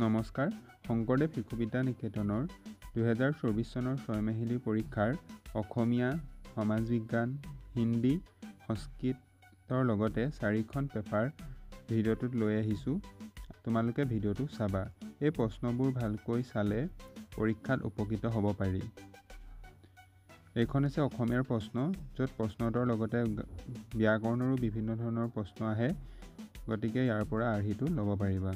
নমস্কাৰ, শংকৰদেৱ শিশু বিদ্যা নিকেতনৰ 2024 চনৰ ছয়মাহিলী পৰীক্ষাৰ অসমীয়া, সমাজ বিজ্ঞান, হিন্দী, সংস্কৃতৰ লগতে 4খন পেপাৰ ভিডিঅ'টোত লৈ আহিছোঁ। তোমালোকে ভিডিঅ'টো চাবা। এই প্ৰশ্নবোৰ ভালকৈ চালে পৰীক্ষাত উপকৃত হ'ব পাৰি। এইখন হৈছে অসমীয়াৰ প্ৰশ্ন, য'ত প্ৰশ্নোত্তৰৰ লগতে ব্যাকৰণৰো বিভিন্ন ধৰণৰ প্ৰশ্ন আহে, গতিকে ইয়াৰ পৰা আৰ্হিটো ল'ব পাৰিবা।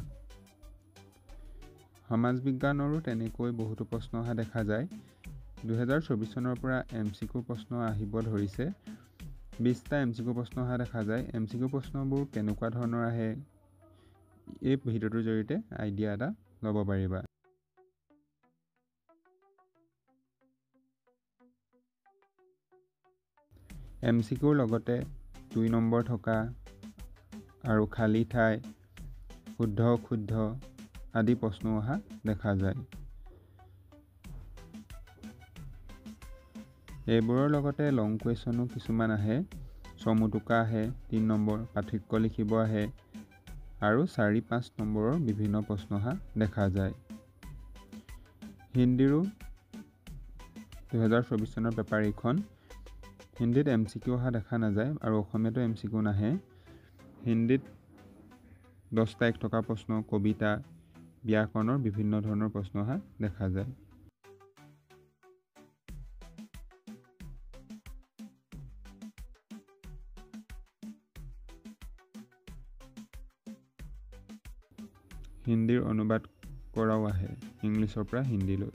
সমাজ বিজ্ঞানৰো তেনেকৈ বহুতো প্ৰশ্ন অহা দেখা যায়। 2024 চনৰ পৰা MCQ প্ৰশ্ন আহিব ধৰিছে। 20টা MCQ প্ৰশ্ন অহা দেখা যায়। MCQ প্ৰশ্নবোৰ কেনেকুৱা ধৰণৰ আহে, এই ভিডিঅ'টোৰ জৰিয়তে আইডিয়া এটা ল'ব পাৰিবা। MCQৰ লগতে 2 নম্বৰ থকা আৰু খালী ঠাই, শুদ্ধ অশুদ্ধ আদি প্ৰশ্ন অহা দেখা যায়। এইবোৰৰ লগতে লং কুৱেশ্যনো কিছুমান আহে, চমুটোকা আহে, 3 নম্বৰ পাৰ্থক্য লিখিব আহে আৰু 4-5 নম্বৰৰ বিভিন্ন প্ৰশ্ন অহা দেখা যায়। হিন্দীৰো 2024 চনৰ পেপাৰ এইখন। হিন্দীত MCQ অহা দেখা নাযায় আৰু অসমীয়াতো MCQ নাহে। হিন্দীত 10টা 1 টকা প্ৰশ্ন, কবিতা, ব্যাকৰণৰ বিভিন্ন ধৰণৰ প্ৰশ্ন অহা দেখা যায়। হিন্দীৰ অনুবাদ কৰাও আহে ইংলিছৰ পৰা হিন্দীলৈ।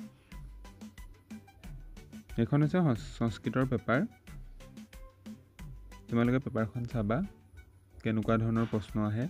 এইখন হৈছে সংস্কৃতৰ পেপাৰ। তোমালোকে পেপাৰখন চাবা কেনেকুৱা ধৰণৰ প্ৰশ্ন আহে।